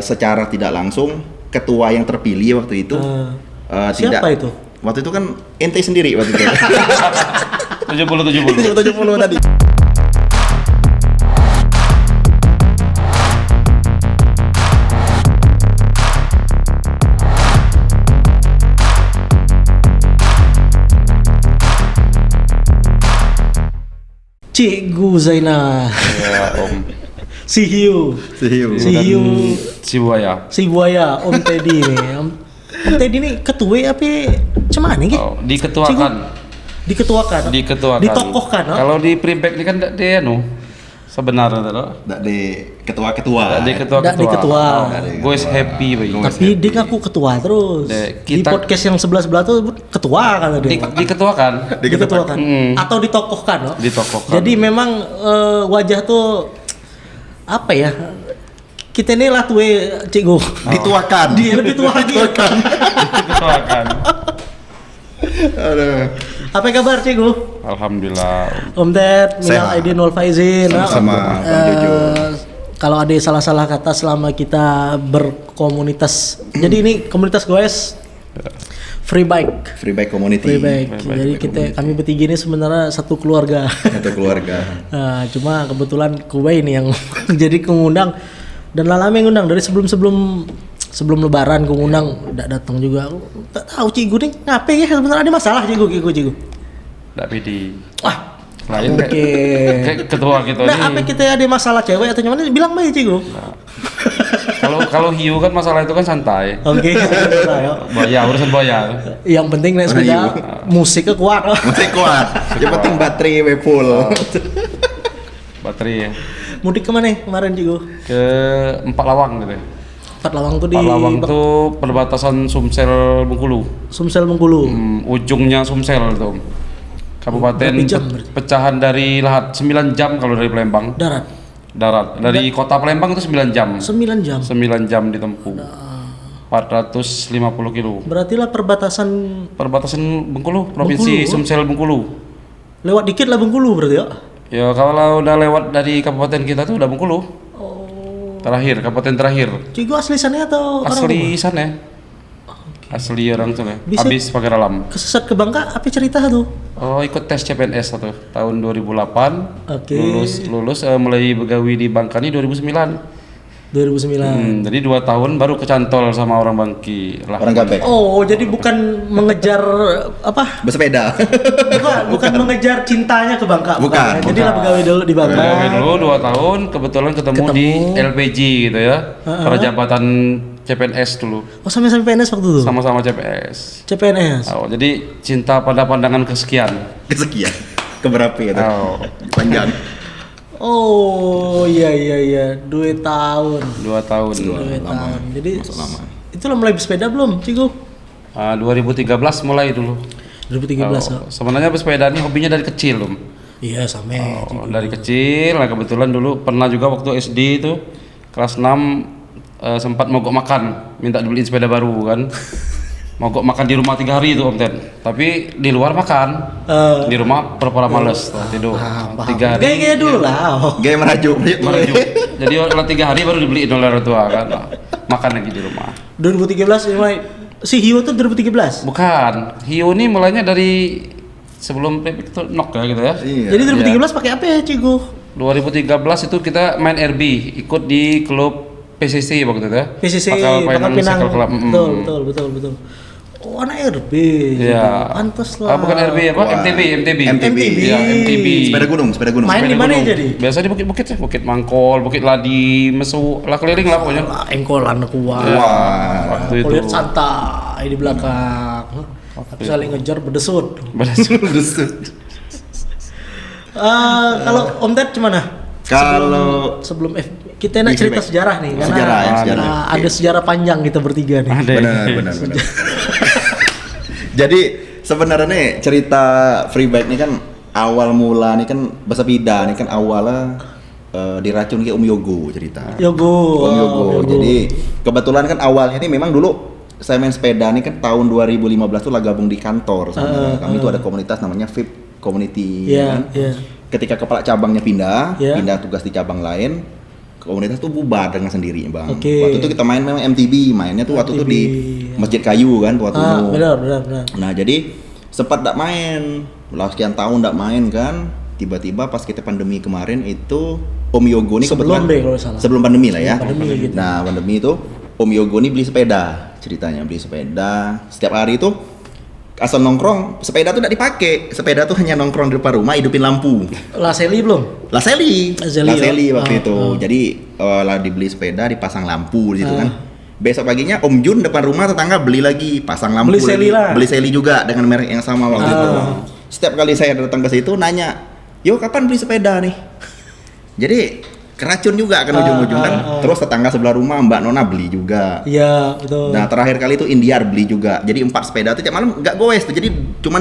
secara tidak langsung ketua yang terpilih waktu itu siapa itu? Waktu itu kan ente sendiri waktu itu. 70 tadi. Cikgu Zainal. Ya, Om. Si Hiu. Si Buaya. Si Buaya, Om Teddy nih. Om Teddy nih ketua apa? Cuman nih? Oh, diketuakan. Diketuakan. Ditokohkan. Kalau di Primbek ini kan dia sebenarnya tuh. Dak di ketua-ketua. Dak di ketua. Gue happy bagi. Tapi dia ngaku ketua terus. Di podcast yang sebelah tuh ketua kan dia. Diketuakan. Diketuakan. Atau ditokohkan, no? Ditokohkan. Jadi memang wajah tuh apa ya? Kita ini lah tuh cikgu. Dituakan. Dia lebih tua lagi. Diketuakan. Aduh. Apa kabar cikgu? Alhamdulillah. Om Ted, minal aidin wal faizin. Sama Bang Jojo. Kalau ada salah-salah kata selama kita berkomunitas. Jadi ini komunitas goes free bike. Free bike community. Free bike. Jadi kami bertiga ini sebenarnya satu keluarga. Satu keluarga. Nah, cuma kebetulan kue ini yang jadi pengundang dan lama ngundang dari sebelum lebaran gue ngundang enggak datang juga. Tak tahu cikgu nih ngapain ya sebenarnya ada masalah cikgu. Enggak pede. Wah, lain kayak ketua gitu nih. Nah, apa kita ada masalah cewek atau gimana? Bilang aja cikgu. Nah. Kalau hiu kan masalah itu kan santai. Oke. Urusan boya. Yang penting naik sepeda musiknya kuat. Musik kuat. Yang penting baterai full. Baterai. Mudik kemana kemarin cikgu? Ke Empat Lawang gitu. Empat Lawang tuh di Empat Lawang tuh perbatasan Sumsel Bengkulu. Sumsel Bengkulu. Ujungnya Sumsel tuh. Kabupaten pecahan dari Lahat 9 jam kalau dari Palembang. Darat. Dari kota Palembang itu 9 jam. 9 jam. 9 jam ditempuh. 450 kilo. Berarti lah perbatasan Bengkulu, provinsi Sumsel Bengkulu. Lewat dikit lah Bengkulu berarti ya? Ya kalau udah lewat dari kabupaten kita tuh udah Bengkulu. Terakhir, kabupaten terakhir. Cikgu asli sana atau asli sana? Asli orang sana. Habis pakai dalam. Kesesat ke Bangka, apa cerita tuh? Oh, ikut tes CPNS satu tahun 2008. Oke. Lulus mulai begawi di Bangka ini 2009. 2009. Jadi 2 tahun baru kecantol sama orang Bangki lah. Orang Gabek. Oh, jadi bukan mengejar apa? Bersepeda. bukan mengejar cintanya ke Bangka. Bukan. Jadi lah begawi dulu di Bangka. Begawi dulu 2 tahun, kebetulan ketemu di LPG gitu ya. Perjabatan CPNS dulu. Oh, sama-sama PNS waktu itu? Sama-sama CPNS. Oh, jadi cinta pada pandangan kesekian. Keberapa itu? Oh. Panjang. Oh, iya. 2 tahun. 2 tahun. 2 tahun. Jadi lama. Itu lah mulai bersepeda belum, Cikgu? 2013 mulai dulu. 2013. Sebenarnya bersepeda ini hobinya dari kecil, Om. Iya, sama. Dari kecil, nah kebetulan dulu pernah juga waktu SD itu kelas 6 sempat mogok makan, minta dibeliin sepeda baru kan. Mogok makan di rumah 3 hari itu Om Ted. Tapi di luar makan. Di rumah pura-pura males tidur. 3 hari. Gaya dulu lah. Gaya merajuk. Jadi kalau 3 hari baru dibeliin oleh orang tua kan. Makan lagi di rumah. 2013 mulai si Hiu tuh 2013. Bukan. Hiu ini mulainya dari sebelum Pepik itu nok ya gitu ya. Iya. Jadi 2013 pakai apa ya, Cikgu? 2013 itu kita main RB, ikut di klub PCC waktu itu ya. PCC Pangkal Pinang. Betul. Oh, anak RB. Iya. Pantes lah. Bukan RB apa? MTB. Ya, MTB. Sepeda gunung. Main di mana jadi? Biasa di bukit-bukit ya, Bukit Mangkol, Bukit Ladi, Mesu, lah keliling lah pokoknya. Engkolan kuat. Waktu itu. Lihat santai di belakang. Tapi saling ngejar berdesut. Kalau Om Ted gimana? Kalau sebelum kita nak cerita sejarah nih, karena ada sejarah panjang kita bertiga nih. Benar. Jadi sebenarnya nih cerita free bike nih kan awal mula nih kan bersepeda nih kan awalnya diracun ke Om Yogo cerita. Om Yogo. Jadi kebetulan kan awalnya nih memang dulu saya main sepeda nih kan tahun 2015 tuh lah gabung di kantor sama kami tuh ada komunitas namanya VIP Community. Ketika kepala cabangnya pindah tugas di cabang lain, komunitas tuh bubar dengan sendirinya bang. Oke. Waktu itu kita main memang MTB, mainnya tuh waktu itu di Masjid Kayu kan waktu itu. Benar. Nah jadi sempat nggak main, lah sekian tahun nggak main kan. Tiba-tiba pas kita pandemi kemarin itu Om Yogo nih Sebelum deh kalau salah. sebelum pandemi lah ya. Pandemi gitu. Nah pandemi itu Om Yogo nih beli sepeda, ceritanya beli sepeda. Setiap hari itu asal nongkrong, sepeda tuh tidak dipakai. Sepeda tuh hanya nongkrong di depan rumah, hidupin lampu. Laseli belum? Laseli waktu ya? itu. Jadi lah dibeli sepeda, dipasang lampu di situ kan. Besok paginya Om Jun depan rumah tetangga beli lagi, pasang lampu Beli Seli lagi. lah. Beli Seli juga dengan merek yang sama waktu itu. Setiap kali saya datang ke situ nanya, "Yo, kapan beli sepeda nih?" Jadi keracun juga kan ujung-ujung kan. Terus tetangga sebelah rumah Mbak Nona beli juga. Iya, betul. Nah terakhir kali itu Indiar beli juga. Jadi 4 sepeda tuh tiap malam nggak goes tuh. Jadi cuma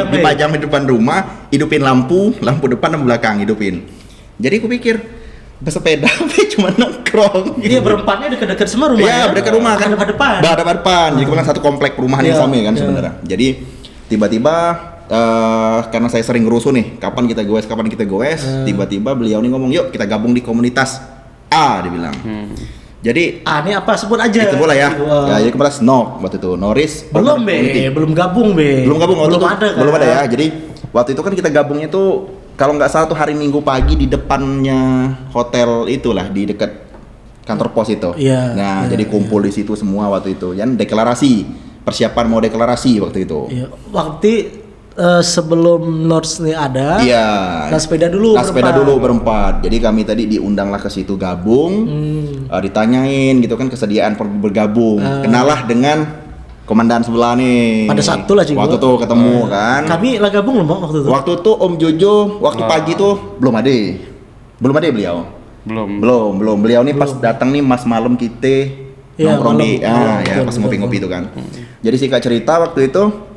dipajang di depan rumah, hidupin lampu depan dan belakang hidupin. Jadi aku pikir bersepeda tapi cuma nongkrong. Iya, berempatnya dekat-dekat semua rumah. Iya, dekat rumah kan. Depan. Jadi kebetulan satu komplek perumahan yang sama kan sebenarnya. Jadi tiba-tiba karena saya sering ngerusuh nih, kapan kita goes, tiba-tiba beliau nih ngomong, "Yuk kita gabung di komunitas A," dia bilang. Jadi ini apa sebut aja. itu boleh ya. Ya, jadi komunitas NOK waktu itu, Noris. Belum belum gabung Belum ada ya. Jadi waktu itu kan kita gabungnya tuh kalau nggak salah tuh hari Minggu pagi di depannya hotel itulah di dekat kantor pos itu. Iya. Nah, jadi kumpul di situ semua waktu itu. Dan deklarasi, persiapan mau deklarasi waktu itu. Iya. Waktu sebelum Nords nih ada, Las sepeda dulu berempat. Jadi kami tadi diundanglah ke situ gabung, ditanyain gitu kan kesediaan bergabung. Kenalah dengan komandan sebelah nih. Pada saat itu lah juga. Waktu tuh ketemu kan. Kami lah gabung loh waktu itu. Waktu itu Om Jojo waktu pagi tuh belum ada beliau. Belum. Beliau nih pas datang nih mas malam kita nongkrong di pas ngopi-ngopi itu kan. Jadi singkat cerita waktu itu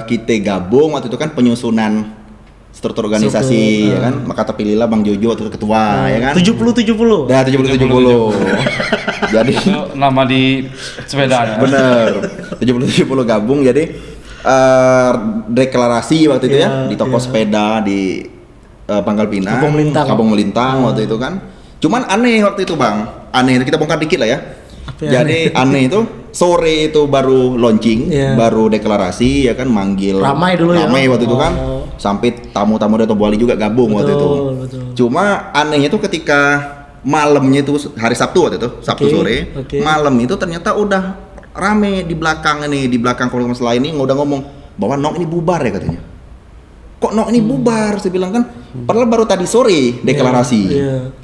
kita gabung waktu itu kan penyusunan struktur organisasi ya kan, maka terpilihlah Bang Jojo waktu itu ketua ya kan. 70. Nah, 70. Jadi itu nama di sepeda. Bener. 70 gabung jadi deklarasi waktu itu ya di toko sepeda di Pangkal Pinang, Kampung Melintang waktu itu kan. Cuman aneh waktu itu Bang. Aneh kita bongkar dikit lah ya. Jadi aneh itu sore itu baru launching, baru deklarasi ya kan, manggil ramai waktu itu kan, sampai tamu-tamu dari Tobuali juga gabung waktu itu. Cuma anehnya itu ketika malamnya itu hari Sabtu waktu itu, Sabtu sore, malam itu ternyata udah rame di belakang komunitas lain ini udah ngomong bahwa NOK ini bubar ya katanya. Kok NOK ini bubar? Saya bilang kan, padahal baru tadi sore deklarasi.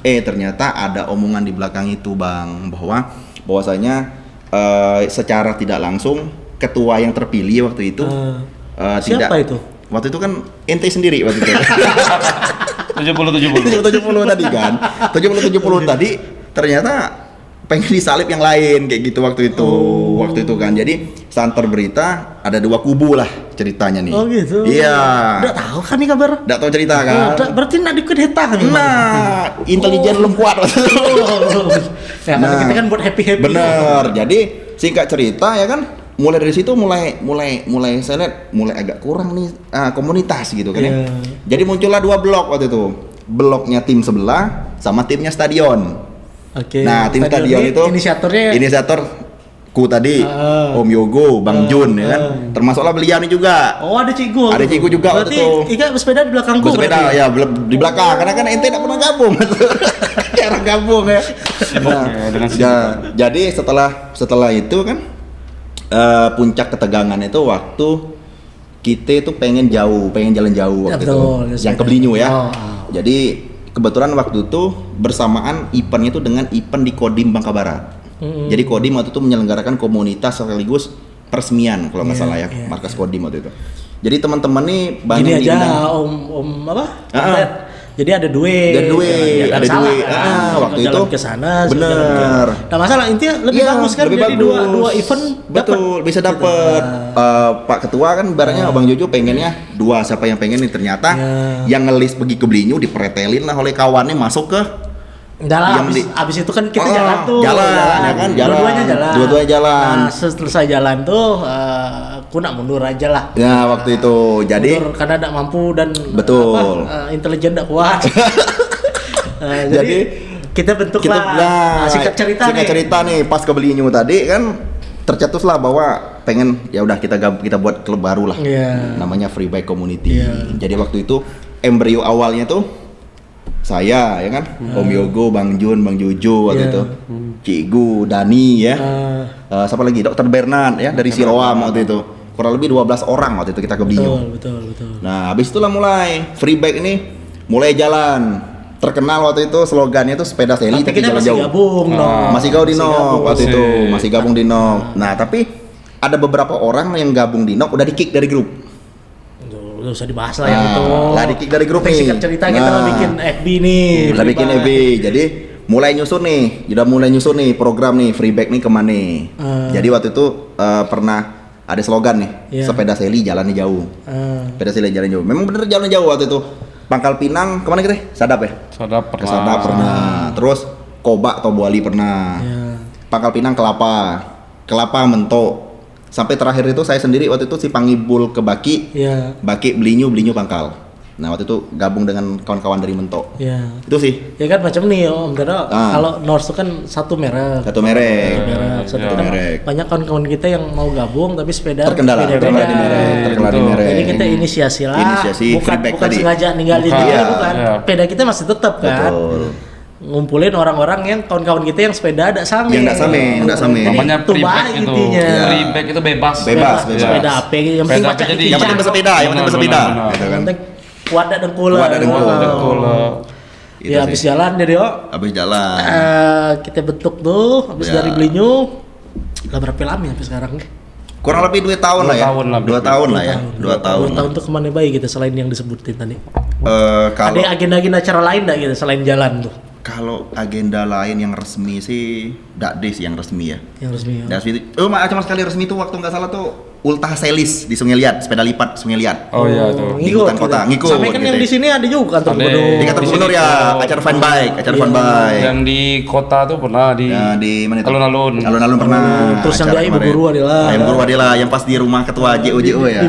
Ternyata ada omongan di belakang itu Bang, bahwasanya secara tidak langsung ketua yang terpilih waktu itu siapa itu? Waktu itu kan ente sendiri waktu itu. 70 tadi kan. 70 tadi ternyata pengen disalib yang lain kayak gitu waktu itu. Waktu itu kan. Jadi santer berita ada 2 kubu lah ceritanya nih. Oh gitu. Iya. Udah tahu kan nih kabar? Udah tahu cerita kan? Berarti nak dikudeta kan? Nah, intelijen belum kuat waktu itu. Ya, kita kan buat happy. Bener. Jadi singkat cerita ya kan, mulai dari situ mulai saya lihat mulai agak kurang nih komunitas gitu kan ya. Jadi muncullah 2 blok waktu itu. Bloknya tim sebelah sama timnya stadion. Nah, tim stadion itu inisiatorku tadi, Om Yogo, Bang Jun ya kan. Termasuklah beliau nih juga. Oh, ada Cigu. Ada Cigu juga waktu itu. Berarti Ika bersepeda di belakangku. Bersepeda ya di belakang karena kan ente enggak pernah gabung. Jarang gabung ya. Jadi setelah itu kan puncak ketegangan itu waktu kita itu pengen jalan jauh waktu itu. Yang ke Belinyu ya. Jadi kebetulan waktu itu bersamaan eventnya itu dengan event di Kodim Bangka Barat. Jadi Kodim waktu itu menyelenggarakan komunitas sekaligus peresmian kalau nggak salah ya, markas Kodim waktu itu. Jadi teman-teman nih banyak gini aja om apa? Jadi ada duit. Waktu itu ke sana. Bener. Nah masalah intinya lebih bagus kan, jadi dua event betul bisa dapat. Pak Ketua kan barangnya Abang Jojo pengennya 2, siapa yang pengen nih, ternyata yang ngelis pergi ke Belinyu dipretelin lah oleh kawannya masuk ke. Abis itu kan kita jalan ya kan, dua-duanya jalan. Nah, selesai jalan tuh aku nak mundur aja lah. Ya waktu itu jadi mundur karena tidak mampu dan betul intelijen tidak kuat. Jadi kita bentuk kita, lah singkat cerita nih pas ke Belinyu tadi kan tercetuslah bahwa pengen ya udah kita buat klub baru lah. Namanya Free Bike Community. Jadi waktu itu embrio awalnya tuh saya ya kan, Om Yogo, Bang Jun, Bang Jojo waktu itu. Cigu, Dani ya. Siapa lagi? Dokter Bernard ya dari Siloam waktu itu. Kurang lebih 12 orang waktu itu kita ke Belinyu. Betul. Nah, habis itulah mulai Free Bike ini mulai jalan. Terkenal waktu itu slogannya tuh sepeda seli tapi kita jalan masih jauh. Gabung, Masih gabung di NOK waktu itu, masih gabung di NOK. Nah, tapi ada beberapa orang yang gabung di NOK udah di-kick dari grup. Udah usah dibahas lah yang itu. Lah di-kick dari grup nih. Singkat cerita kita bikin FB nih. Kita bikin FB. Jadi mulai nyusun nih program nih Free Bike nih kemana nih. Jadi waktu itu pernah ada slogan nih, sepeda seli jalannya jauh. Sepeda seli jalan jauh. Memang bener jalan jauh waktu itu. Pangkal Pinang kemana kita? Sadap ya? Sadap pernah. Sadap pernah. Terus Kobak atau Boali pernah. Pangkal Pinang Kelapa Mentok. Sampai terakhir itu saya sendiri waktu itu si Pangibul ke Baki. Baki Belinyu Pangkal. Nah waktu itu gabung dengan kawan-kawan dari Mentok. Itu sih. Ya kan macam nih Om Tero. Kalau North itu kan satu merek. Satu merek. Banyak kawan-kawan kita yang mau gabung tapi sepeda terkendala di merek. Jadi kita inisiasi lah. Bukan sengaja ninggalin dia, bukan. Sepeda kita masih tetap kan. Ngumpulin orang-orang yang kawan-kawan kita yang sepeda ada same. Yang enggak same. Namanya Free Bike itu. Free Bike itu bebas. Sepeda apa yang penting baca yang penting bersepeda, Yang penting wadah dengkul. Ya habis jalan deh Habis jalan. Kita bentuk tuh habis dari Belinyu. Lah berapa lama ya sampai sekarang? Kurang lebih 2 tahun lah ya. 2 tahun lah ya. 2 tahun. 2 tahun tuh kemana baik gitu selain yang disebutin tadi? Kalau ada agenda acara lain enggak gitu selain jalan tuh? Kalau agenda lain yang resmi sih nggak ada sih yang resmi ya. Yang resmi. Cuma sekali resmi tuh waktu nggak salah tuh Ultah Selis di Sungai Liat, sepeda lipat Sungai Liat. Oh iya tuh. Di hutan kota, ngikut. Sampai kan yang di sini ada juga kantor gubernur. Di kantor gubernur ya, acara fun bike. Yang di kota tuh pernah di mana itu? Alun-alun pernah. Terus yang di Ibu Guru adalah. Ibu Guru adalah yang pas di rumah ketua JOJO ya.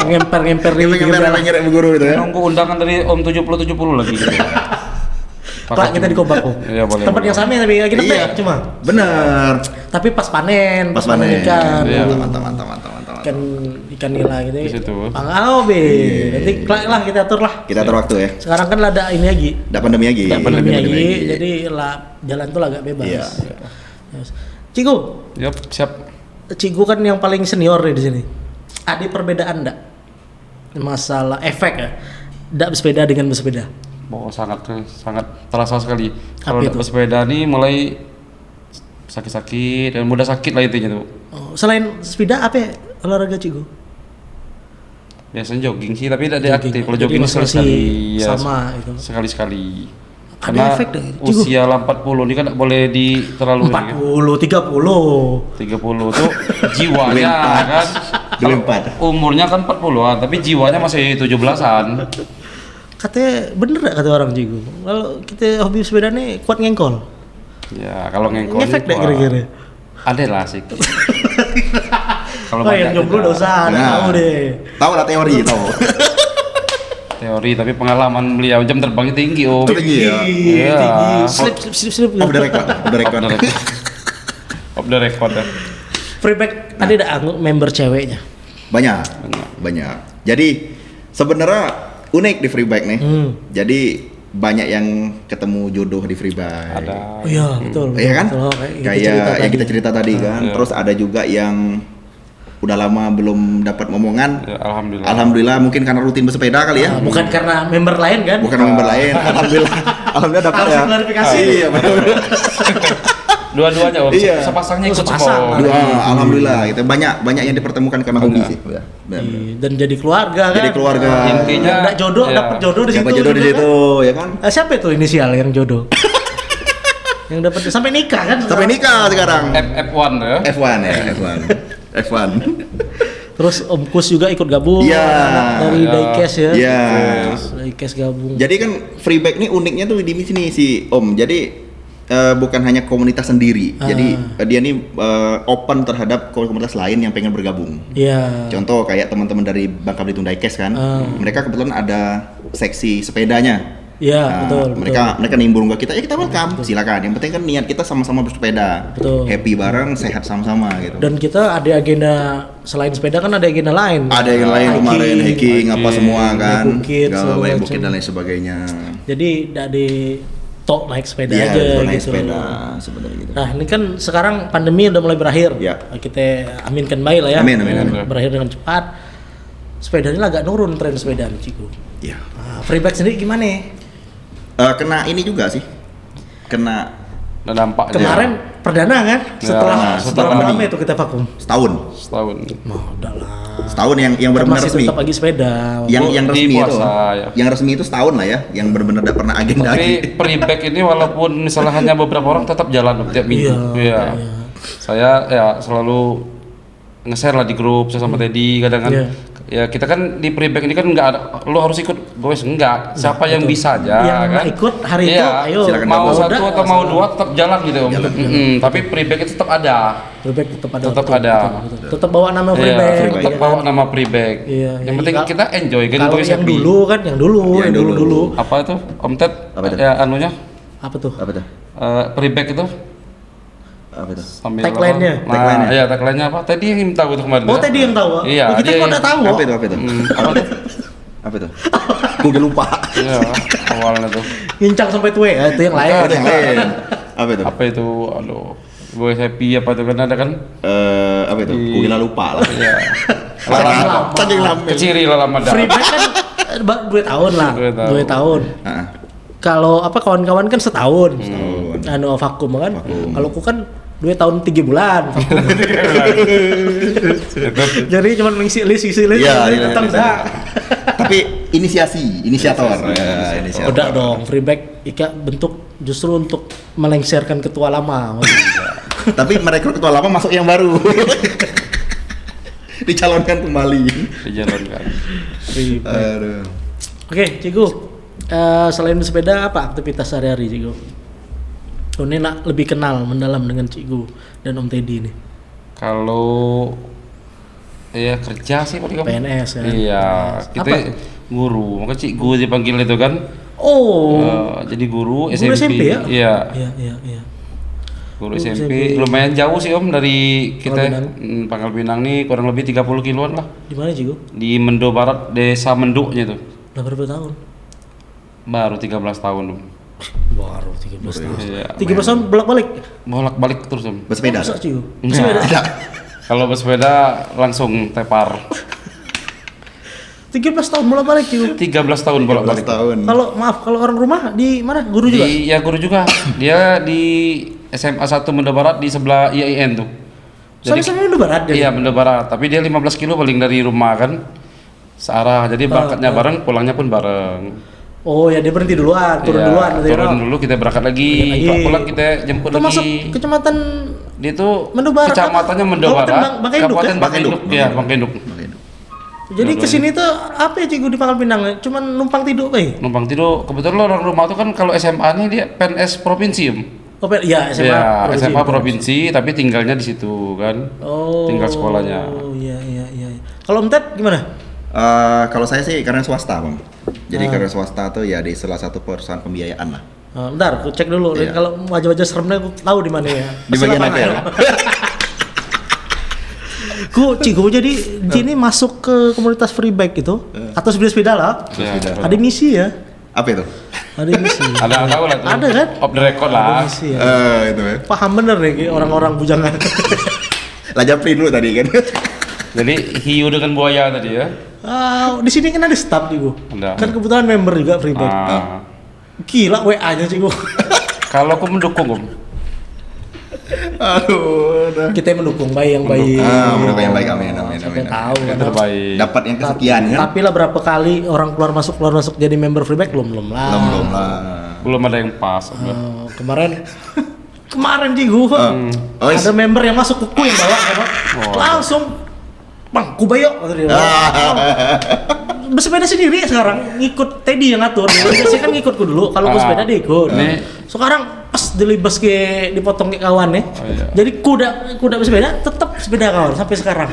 Ngemper Ibu Guru itu ya. Nunggu undangan dari Om 70 lagi gitu. Pak kita di Kobak kok. Iya, boleh. Tempat yang sama tapi kita cuma. Bener. Tapi pas panen ikan. Iya, mantap. Ikan nila gitu. Di situ. Pangau be. Nanti lah kita atur lah. Kita atur waktu ya. Sekarang kan ada ini lagi. Ada pandemi lagi. Jadi lah jalan tuh agak bebas. Iya. Cigu. Yap, siap. Cigu kan yang paling senior nih di sini. Ada perbedaan enggak? Masalah efek ya. Enggak bersepeda dengan bersepeda. Oh, sangat terasa sekali. Kalau bersepeda nih mulai sakit-sakit dan mudah sakit lah intinya tuh. Oh, selain sepeda apa ya olahraga Cigu? Biasanya jogging sih, tapi tidak aktif. Kalau jogging sekali-sekali ya, sama itu. Sekali-sekali. Karena efek deh, usia 40 ini kan tidak boleh terlalu 30 tuh jiwanya kan. Umurnya kan 40-an, tapi jiwanya masih 17-an. Katanya bener gak kata orang Cigu? Kalau kita hobi sepeda nih kuat ngengkol. Ya kalau ngengkol efek deh kira-kira. Ada lah sih. Kalau yang jomblo udah usah, tahu deh. Tahu lah teori. Teori tapi pengalaman beliau jam terbangnya tinggi Tinggi ya. Iya. Slip. Off the record. Off the record ya. Free Bike ada member ceweknya? Banyak. Jadi sebenarnya unik di Free Bike nih. Jadi banyak yang ketemu jodoh di Free Bike. Ada. Oh iya, betul. Iya kan? Kayak yang kita cerita tadi kan. Terus ada juga yang udah lama belum dapat momongan. Ya, alhamdulillah mungkin karena rutin bersepeda kali ya. Bukan karena member lain kan? Bukan member lain. Alhamdulillah dapat ya. Harus klarifikasi. Iya, betul. Dua-duanya sepasangnya ikut semua. Alhamdulillah gitu. Banyak yang dipertemukan karena hobi sih. Dan jadi keluarga kan. Intinya enggak jodoh, dapat jodoh di situ. Dapat jodoh di situ, ya kan? Siapa itu inisial yang jodoh? Yang dapat sampai nikah kan? Sampai nikah sekarang. F1 ya. F1. Terus Om Kus juga ikut gabung dari Diecast ya. Iya. Diecast gabung. Jadi kan Free Bike ini uniknya tuh di sini si Om. Jadi bukan hanya komunitas sendiri. Jadi dia nih open terhadap komunitas lain yang pengen bergabung. Iya. Contoh kayak teman-teman dari Bangka Belitung Diecast kan. Mereka kebetulan ada seksi sepedanya. Iya, betul, Mereka nimbrung ke kita, ya kita welcome, silakan. Yang penting kan niat kita sama-sama bersepeda, Betul. happy bareng, sehat sama-sama gitu. Dan kita ada agenda selain sepeda kan ada agenda lain. Ada yang lain kemarin hiking apa semua kan, bukit, segala naik macam. bukit dan lain sebagainya. Jadi tidak di tok naik sepeda Iya, aja naik gitu. sepeda sebenarnya gitu. Nah ini kan sekarang pandemi udah mulai berakhir. Ya. Kita aminkan baik lah ya. Amin, amin, amin. Berakhir dengan cepat. Sepeda ini agak nurun tren sepeda nih Ciku. Iya. Nah, Freebike sendiri gimana? Kena ini juga sih, kena Ada dampaknya. Kemarin perdana kan? Setelah setelah berapa pandemi. lama itu kita vakum? setahun setahun. Udahlah. Setahun yang Kan benar-benar masih resmi. tetap lagi sepeda. Yang Di resmi itu, puasa, ya. yang resmi itu setahun lah ya, yang benar-benar tidak pernah agenda Tapi pre-bag ini walaupun misalnya hanya beberapa orang tetap jalan tiap minggu. Iya. Saya ya selalu nge-share lah di grup saya sama Teddy kadang kan. Iya. Ya kita kan di pre-bag ini kan nggak ada lu harus ikut guys, enggak. Siapa yang bisa aja Yang kan. nggak ikut hari itu, Iya, ayo. silakan mau gabung. satu Udah, atau mau dua tetap jalan gitu. Tapi pre-bag itu tetap ada. Freebike tetap ada. Tetap betul, ada. betul. Tetap bawa nama Iya, Freebike. tetap ya bawa kan? nama pre-bag. Iya, Yang iya. penting kita enjoy kan Kalau guys, yang happy. dulu kan, yang dulu. Apa itu Om Ted? Apa itu? Ya anunya Apa tuh? apa tuh? pre-bag itu Apa tuh? sambil Tagline-nya? Nah, Tagline-nya? iya tagline-nya apa? Tadi yang tahu itu kemarin. Oh ya? tadi yang tahu. Iya, Oh, kita dia kok udah tahu. Apa itu? Apa itu? Apa tuh? Apa itu? Gue udah lupa. Iya, awalnya tuh. Ngincang sampai tua ya, itu yang lain. Ada yang lain. Apa itu? Apa itu? Aduh. Gue happy apa itu kan ada kan? Apa itu? Gue kira lupa lah. Iya. Lama. Saking lama. Keciri lah lama dah. Freebike kan 2 tahun lah. 2 tahun. 2 tahun. Heeh. Kalau apa kawan-kawan kan setahun. Setahun. Anu vakum kan. Vakum. Kalau aku kan 2 tahun 3 bulan vakum. Jadi cuma mengisi list Iya, iya, tetap iya. dah. Tapi inisiator. Ya, inisiator. Udah dong, Freebike Ika bentuk justru untuk melengsarkan ketua lama. Tapi merekrut ketua lama masuk yang baru. Dicalonkan kembali. Dijalankan. Freebike. Aduh. Oke, Cigu. Selain sepeda apa aktivitas sehari-hari Cigu? Oh, ini nak lebih kenal mendalam dengan Cigu dan Om Teddy ini. Kalau ya kerja sih paling gampang. PNS kan. Iya, kita Apa? guru. Maka cikgu dipanggil itu kan. Oh, Jadi guru guru SMP. SMP ya? Iya. Iya. Guru Guru SMP. SMP. Lumayan jauh sih Om dari kita. Pinang. Pangkal Pinang nih kurang lebih 30 kiloan lah. Di mana Cigu? Di Mendo Barat, Desa Menduknya tuh. Udah berapa tahun? Baru 13 tahun Om. Baru 13 tahun. Iya. 13 tahun bolak-balik. Bolak-balik terus Om. Bersepeda. Masa Cigu? Enggak. Sepeda. Kalau bersepeda langsung tepar. 13 tahun bolak-balik Cigu. 13 tahun 13 bolak-balik. tahun. Kalau orang rumah di mana? Guru juga? Ya guru juga. Dia di SMA 1 Mendo Barat di sebelah IAIN tuh. Sama-sama udah barat Iya Mendo Barat, tapi dia 15 kilo paling dari rumah kan. Searah, jadi berangkatnya bareng, pulangnya pun bareng. Oh ya dia berhenti duluan, turun Iya, duluan berarti, turun no? dulu kita berangkat lagi. Lagi. Pulang kita jemput Itu masuk lagi. kecamatan Dia tuh Mendo Barat. kecamatannya Mendo Kabupaten Barat, Bangkainduk, Kabupaten kan? Bangkainduk. Iya, Bangkainduk. Jadi kesini tuh apa ya Cigu di Pangkal Pinang? Cuman numpang tidur Numpang tidur. Kebetulan orang rumah tuh kan kalau SMA nih dia PNS provinsi, Om. Iya SMA. Iya, SMA provinsi tapi tinggalnya di situ kan. Oh. Tinggal sekolahnya. Oh iya. Kalau Om Ted gimana? Kalau saya sih karena swasta, Bang. Jadi karena swasta tuh ya di salah satu perusahaan pembiayaan lah. Bentar, aku cek dulu. Iya. Kalau wajah-wajah seremnya aku tahu di mana ya. Di bagian apa ya? Cigu jadi ini masuk ke komunitas Freebike itu atau sepeda lah. Iya. Ada misi ya. Apa itu? Ada misi. Ada tahu lah tuh. Ada kan? Off the record Ada lah. misi ya. Itu ya. Paham bener nih kayak orang-orang bujangan. Lajapri dulu tadi kan. Jadi hiu dengan buaya tadi ya. Di sini kan ada staff Cigu. Ada. Kan kebetulan member juga Freebike. Ah. Gila WA-nya Cigu. Kalau aku mendukung Om. Aduh. Kita mendukung baik yang baik. Menurut yang baik, amin. Sampai tahu kan. Yang terbaik. Dapat yang kesekian kan? Tapi lah berapa kali orang keluar masuk jadi member Freebike belum lah. Belum lah. Belum ada yang pas. Kemarin Cigu. Oh, Ada member yang masuk kuku yang bawa kan. Langsung Bang, kubayok kata dia. Bersepeda sendiri sekarang, ngikut Teddy yang ngatur. Biasanya kan ngikutku dulu, kalau aku sepeda dia ikut. Sekarang pas dilibas ke dipotong ke kawan ya. iya. Jadi kuda bersepeda tetap sepeda kawan sampai sekarang.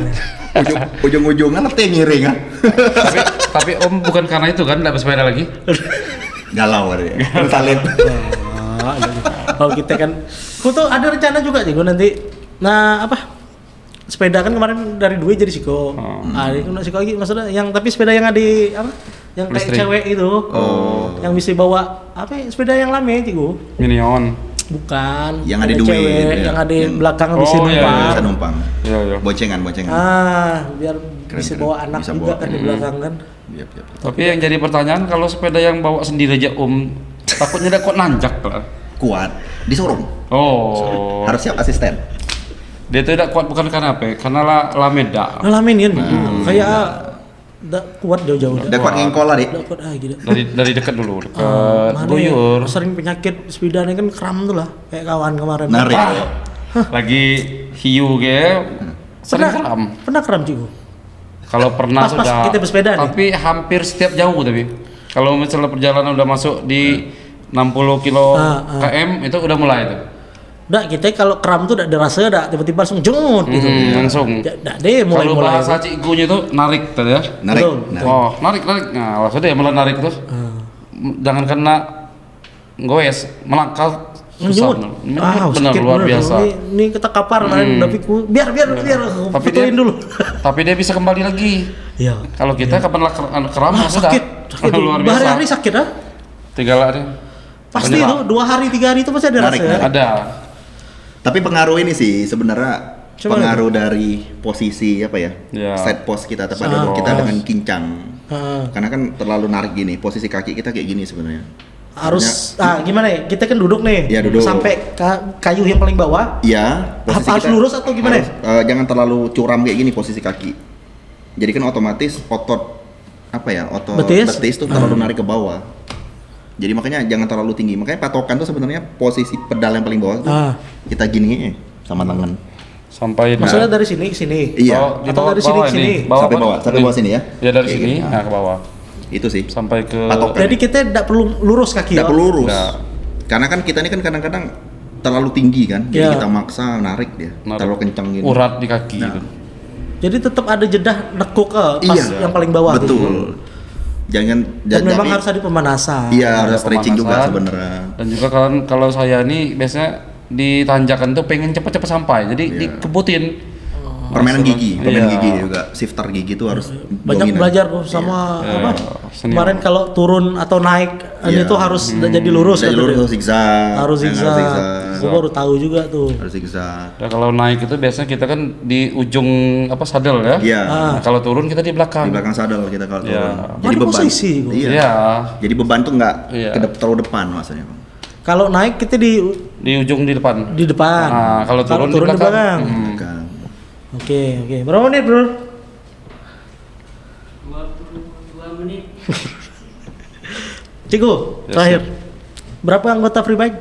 Ujung-ujungnya nanti ngiring kan? tapi Om bukan karena itu kan, nggak bersepeda lagi. Galau ada ya. Salib. Kalau kita kan, aku tuh ada rencana juga sih gue nanti. Nah apa? Sepeda kan kemarin dari Dwi jadi Siko. Ini kan Siko lagi maksudnya yang tapi sepeda yang ada apa? Yang kayak Listrik. cewek itu. Yang bisa bawa apa? Sepeda yang lame ciku. Minion. Bukan. Yang ada duit, cewek, ya. yang ada Yang- belakang Oh, bisa iya, numpang. Bisa numpang. Iya. Boncengan. Biar Keren, bisa keren. bawa anak Bisa juga bawa. kan di belakang kan. Iya. Tapi yang jadi pertanyaan kalau sepeda yang bawa sendiri aja takutnya dia kok nanjak lah. Kuat. Disuruh. Oh. Harus siap asisten. Dia tidak kuat bukan karena apa? Karena lameda. Nah, lamin kan gitu. Kayak udah kuat jauh-jauh Udah kuat ngengkol lah, Dik. Udah kuat gitu. Dari dekat dulu, dekat Mana guyur. ya, sering penyakit sepeda kan kram tuh lah kayak kawan kemarin. Narik. Lagi hiu sering kram. Pernah kram ciku. Kalau pernah Pas-pas sudah. kita bersepeda nih. Tapi hampir setiap jauh tapi. Kalau misalnya perjalanan udah masuk di 60 kilo km itu udah mulai tuh. Udah kita kalau kram tuh udah dirasa udah tiba-tiba langsung jengut gitu. Langsung. Udah deh mulai Kalau bahasa cikgunya tuh narik tadi ya. Narik. Betul. Narik. Oh, narik. Nah, maksudnya ya malah narik terus. Jangan kena goes, melangkah susah. Benar luar biasa. Ini kita kapar kemarin udah pikir biar Tapi fotoin dia- dulu. Tapi dia bisa kembali lagi. Iya. Kalau kita kapan lah keram sudah. Sakit Luar biasa. Berhari-hari sakit ah. Tinggal ada. Pasti itu 2 hari 3 hari itu pasti ada Narik, rasa. narik. Ada. Tapi pengaruh ini sih sebenarnya Coba pengaruh dari posisi apa ya? Ya. Set pos kita tepat kita dengan kincang. Karena kan terlalu narik gini, posisi kaki kita kayak gini sebenarnya. Harus gimana ya? Kita kan duduk nih. Iya, duduk. Sampai kayu yang paling bawah. Iya, Harus lurus atau gimana? Jangan terlalu curam kayak gini posisi kaki. Jadi kan otomatis otot apa ya? Otot Betis? tuh terlalu narik ke bawah. Jadi makanya jangan terlalu tinggi. Makanya patokan tuh sebenarnya posisi pedal yang paling bawah tuh kita gini sama tangan. Sampai Maksudnya dari sini ke sini. Iya. di Atau bawah, dari sini bawah ke ini. sini? Sampai bawah, sampai bawah sini ya. Ya dari Kayak sini gini. nah ke bawah. Itu sih. Sampai ke Patokan. Jadi kita tidak perlu lurus kaki. Nggak ya? perlu lurus. Nggak. Karena kan kita ini kan kadang-kadang terlalu tinggi kan. Jadi Iya. kita maksa narik dia. Narik. Terlalu kencang gini. urat di kaki Nah. gitu. Jadi tetap ada jedah nekuk ke pas yang paling bawah. Betul. Tuh. Jangan Dan memang tapi- harus ada pemanasan. Iya, Ada harus stretching juga pemanasan. sebenarnya. Dan juga kalau saya ini biasanya di tanjakan tuh pengen cepet-cepet sampai. Jadi dikebutin. Permainan gigi, Iya. permainan gigi juga. Shifter gigi itu harus Banyak dominan. belajar tuh sama apa? senior. Kemarin kalau turun atau naik ini Iya. tuh harus jadi lurus Jadi kan, lurus tuh. zigzag. Harus Yang zigzag. Gue baru tahu juga tuh. Harus zigzag. Ya, kalau naik itu biasanya kita kan di ujung sadel ya. Iya. Nah, kalau turun kita di belakang. Di belakang sadel kita kalau Iya. turun. Ada posisi, gua. Iya. Iya. Jadi beban tuh nggak Iya. terlalu depan maksudnya. Kalau naik kita di Di depan. depan. Nah, kalau turun di di belakang. belakang. Kan. Oke. Berapa menit, Bro? 22 menit. Ciku, Ya, terakhir. Berapa anggota free bike?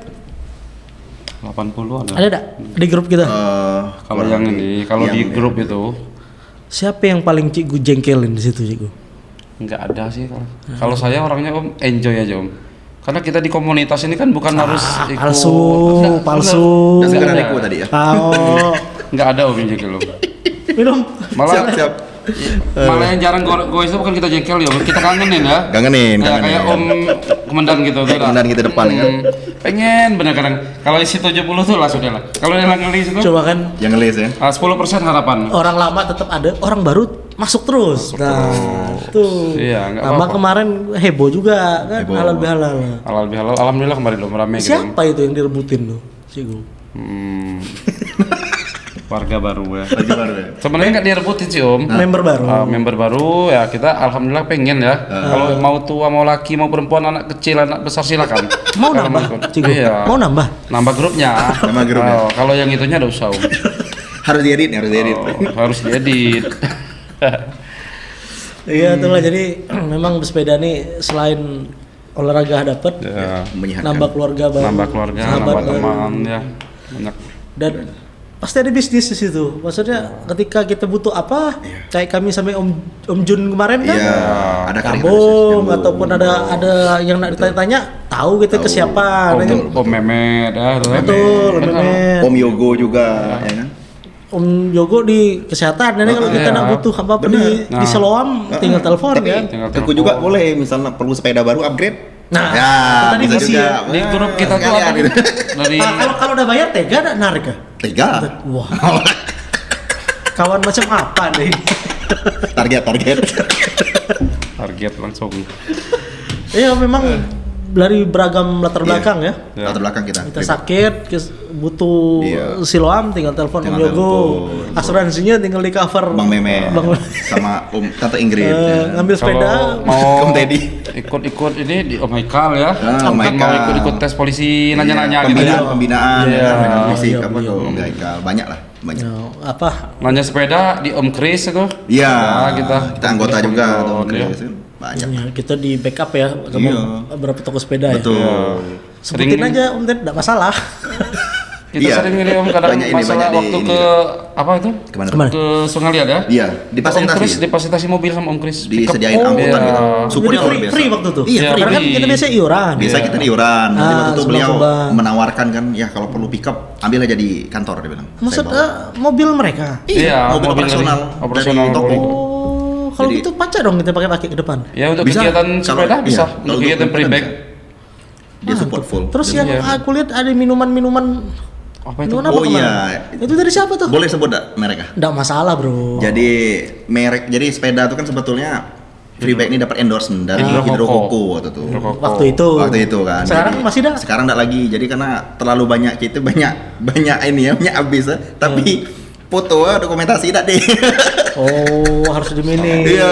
80 ada. Ada enggak di grup kita? Kalau yang ini, kalau di grup itu Siapa yang paling Ciku jengkelin di situ, Ciku? nggak ada sih kalau. Kalau saya orangnya enjoy aja Karena kita di komunitas ini kan bukan harus ikut. palsu. Dan segera Nggak ada. Reko tadi ya. Oh, Nggak ada jengkel lo. minum. Malah Siap. malah yang jarang goes itu bukan kita jengkel ya, kita kangenin ya. Kangenin, Ya, kangenin. kayak Om Komandan gitu. tuh lah. Komandan kita depan kan. Pengen bener kadang. Kalau isi 70 tuh lah sudah lah. Kalau yang ngelis itu Coba kan Yang ngelis ya. 10% harapan. orang lama tetap ada, orang baru masuk terus. Tuh. Iya, nggak Sama apa-apa. kemarin heboh juga kan, Heboh. halal bihalal. Halal bihalal, alhamdulillah kemarin lo rame gitu. Siapa itu yang direbutin tuh? Ciku. Warga baru ya. Lagi baru ya. Sebenarnya nggak direbutin sih Om. Member baru. Member baru ya kita alhamdulillah pengen ya. Kalau mau tua mau laki mau perempuan anak kecil anak besar silakan. Mau Kalau nambah, ikut. Ciku? Iya. Mau nambah? Nambah grupnya. Nambah grupnya. Oh, kalau yang itunya ada usah Om. Harus diedit, harus diedit. Harus diedit. Iya, itulah jadi memang bersepeda nih selain olahraga dapat, Ya. Menyehatkan. nambah keluarga baru, Nambah keluarga, sahabat nambah baru. teman ya. Banyak. Dan pasti ada bisnis di situ. Maksudnya ketika kita butuh apa, kayak kami sampai Om Jun kemarin kan, Iya, ada gabung ataupun ada yang nak ditanya-tanya, tahu kita ke siapa. Nah, kan? Om Memet ya. Betul, Memet. Om Yogo juga ya kan. Om Yogo di kesehatan, nanti kalau kita iya. nak butuh apa-apa di Nah. Seloam, tinggal telepon Tapi kan. Tinggal aku telepon. juga boleh misalnya perlu sepeda baru upgrade Nah, Ya, itu tadi bisa visi juga. ya. Di grup kita tuh Sekalian apa gitu. dari Nah, kalau udah bayar tega ada narik ya? Tiga. Wah. Kawan macam apa nih? Target. target langsung. Iya memang dari beragam latar belakang ya. Ya. Latar belakang kita. Kita sakit, butuh Iya. siloam, tinggal telepon Om Tinggal Yogo. telepon. Asuransinya tinggal di cover. Bang Meme Bang sama Tante Ingrid. ya. ngambil sepeda. Kalau mau Om Teddy. ikut ini di Om Haikal ya. Om Mungkin mau Haikal. ikut tes polisi nanya-nanya gitu ya. Pembinaan, Iya. fisik Iya, apa iya. tuh Om Haikal. Banyak lah, banyak. Nah, apa? Nanya sepeda di Om Kris itu. Iya, Nah, kita anggota juga Om Iya. Chris. Banyak. Ya, kita di backup ya sama Iya. beberapa toko sepeda ya. Betul. Sebutin Sering- aja Om Ted, enggak masalah. Kita Iya. sering ini Om kadang Banyak ini, masalah banyak di waktu ini ke apa itu? Kemana? Kemana? Ke Sungai Liat ya. Iya, Om difasilitasi. Kris difasilitasi mobil sama Om Kris. Pickup. Disediain Oh, angkutan iya. gitu. Jadi Supportnya luar biasa. free waktu tuh. Iya, Iya, free. Karena kan free. kita biasa iuran. Biasa Iya. kita di iuran. Nanti waktu itu beliau sumbang-sumbang. menawarkan kan, ya kalau perlu pick up ambil aja di kantor dia bilang. Maksud Saya bawa. mobil mereka. Iya, mobil operasional dari- operasional dari toko. dari- Oh, kalau Jadi- gitu pacak dong kita pakai ke depan. Ya untuk Bisa. kegiatan Kalau- sepeda iya, bisa, kalau untuk kegiatan untuk pribag. bisa. Dia support full. Terus Dia yang Iya. aku lihat ada minuman-minuman. Apa itu? Minuman apa Oh kemarin? iya. Itu dari siapa tuh? Boleh sebut enggak mereka? Enggak masalah, Bro. Jadi merek, jadi sepeda itu kan sebetulnya Freebike ini dapat endorsement dari Hidro Hidro Koko. Koko waktu itu. Hidro Koko. Waktu itu. Waktu itu kan. Sekarang Jadi, masih dah? Sekarang enggak lagi. Jadi karena terlalu banyak itu banyak ini ya, banyak habis ya. Tapi foto dokumentasi enggak deh. Oh, harus di-manage. Iya,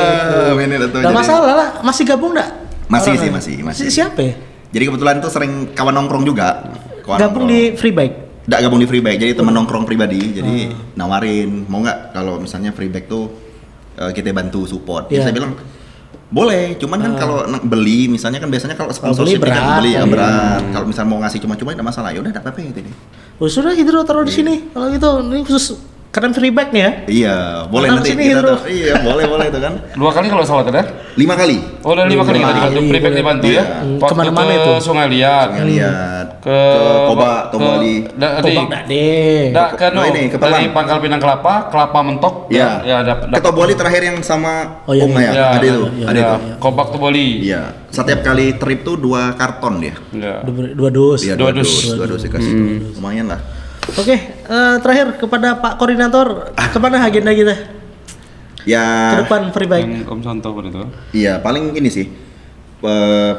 ini itu. Enggak masalah lah. Masih gabung enggak? Masih sih, Orangnya? masih. Siapa ya? Jadi kebetulan itu sering kawan nongkrong juga. Kawan Gabung di free bike. Nggak gabung di Freebike, jadi teman nongkrong pribadi. Jadi nawarin, mau nggak kalau misalnya Freebike tuh kita bantu support. Iya. Ya, saya bilang boleh, cuman kan kalau beli misalnya kan biasanya kalau sponsor beli kan berat, beli iya. kan berat. Kalau misalnya mau ngasih cuma-cuma nggak masalah, ya udah nggak apa-apa gitu nih. Oh, sudah Hidro taruh di sini. Kalau gitu ini khusus karena free bike nih ya. Iya, boleh Taruh nanti sini, kita Hidro. iya boleh itu kan. 2 kali kalau salah tadi. 5 kali. Oh, udah 5 kali Lima kita dibantu kali, pribag boleh. dibantu Iya. ya. Waktu Kemana-mana ke itu? Sungai Liat. Lihat Ke Koba, Toboli. Tobak enggak deh. Ke Oh, ini, ke dari Pelang. Pangkal Pinang Kelapa mentok. Iya. Ya, Ke Toboli terakhir yang sama Oh, iya, Om iya. ya, Ya, ada itu, iya, ada Ya, itu. Kobak Toboli. Iya, setiap kali trip tuh 2 karton dia. Ya. Dua dos. Iya, Dua 2 dus. dus, 2 dus dikasih tuh. Lumayan lah. Oke, terakhir kepada Pak Koordinator, kemana agenda kita ke Ya, depan free bike? Yang Om Santo pada itu. iya paling ini sih.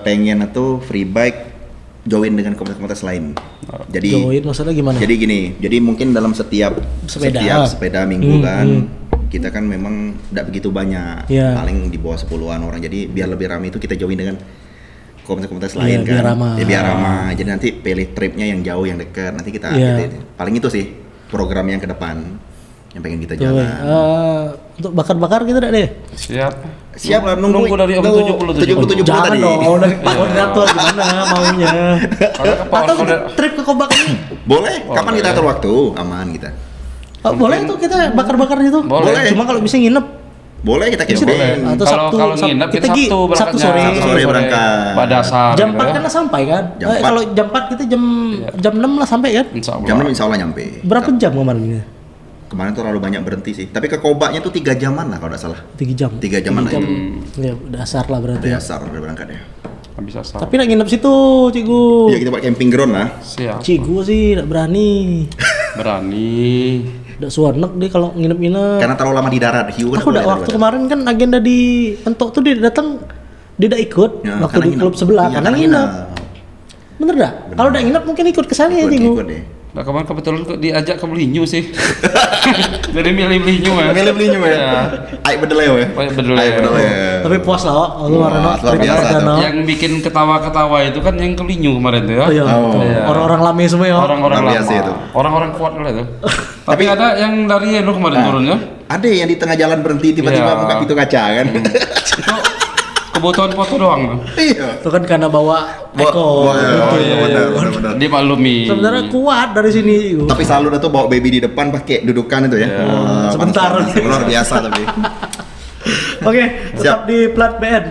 Pengen tuh free bike join dengan komunitas-komunitas lain. Jadi Join maksudnya gimana? jadi gini, jadi mungkin dalam setiap Sepeda. sepeda minggu kan kita kan memang tidak begitu banyak, Iya. paling di bawah 10-an orang. Jadi biar lebih ramai itu kita join dengan komunitas-komunitas Iya, lain kan. biar ramai. Ya, biar ramai. Jadi nanti pilih tripnya yang jauh, yang dekat. Nanti kita Iya. paling itu sih program yang ke depan yang pengen kita Tuh, jalan. untuk bakar-bakar kita enggak deh? Siap. Siap lah Nunggu dari Om 77. tadi. Jangan dong, dari Pak Koordinator gimana maunya? Karena ke Pak Atau Koordinator- trip ke Kobak ini? Boleh, kapan Boleh. kita atur waktu? Aman kita. Oh, boleh tuh kita bakar-bakar itu. Boleh. Cuma kalau bisa nginep. Boleh kita Bisa deh. camping. Atau Kalau Sabtu, kalau Sabtu. nginep Kita kita gi- Sabtu berangkatnya. Sabtu sore. Sabtu sore berangkat. Pada dasar. Jam gitu 4 ya. kan lah sampai kan? Jam 4. Kalau jam 4 kita jam 6 lah sampai kan? Insya Allah. Jam 6 insya Allah nyampe. Berapa jam kemarin ini? Kemarin tuh terlalu banyak berhenti sih. Tapi ke Kobaknya tuh 3 jaman lah kalau nggak salah. 3 jam. 3 jaman lah itu. Ya dasar lah berarti. Ya. Dasar udah berangkat ya. Habis asar. Tapi nak nginep situ, Cigu. Ya kita buat camping ground lah. Siap. Cigu sih enggak berani. Berani. Enggak suanek deh kalau nginep-nginep. Karena terlalu lama di darat. Hiu kan Aku udah waktu kemarin kan agenda di Entok tuh dia datang dia tidak ikut Ya, waktu karena di klub nginep. sebelah Iya, karena nginep. Bener dah? Kalau udah nginep mungkin ikut ke sana ya, Cigu. Ikut deh. Nah kemarin kebetulan kok diajak ke Belinyu sih. Jadi milih Belinyu ya. Milih belinya ya. Ya. Aik bedeleo ya. Aik bedeleo. Aik bedeleo. Tapi puas lah, oh, lu Puas, Warno, luar trip biasa perdana. tuh. Yang bikin ketawa-ketawa itu kan yang ke Belinyu kemarin tuh ya. Oh iya, Oh. tuh. Iya. Orang-orang lame semua ya. Orang-orang Luar lama. biasa itu. Orang-orang kuat lah itu. Tapi ada yang dari Eno kemarin Nah, turun ya. Ada yang di tengah jalan berhenti tiba-tiba Iya. buka pintu kaca kan. Itu kebutuhan foto doang tuh. Iya. Itu kan karena bawa ekor. Oh iya benar. Dimaklumi. Sebenarnya kuat dari sini. Cigu. Tapi selalu dah tuh bawa baby di depan pakai dudukan itu ya. Iya. Wah, Sebentar. panas-panas. Luar biasa tapi. Oke, tetap di plat BN.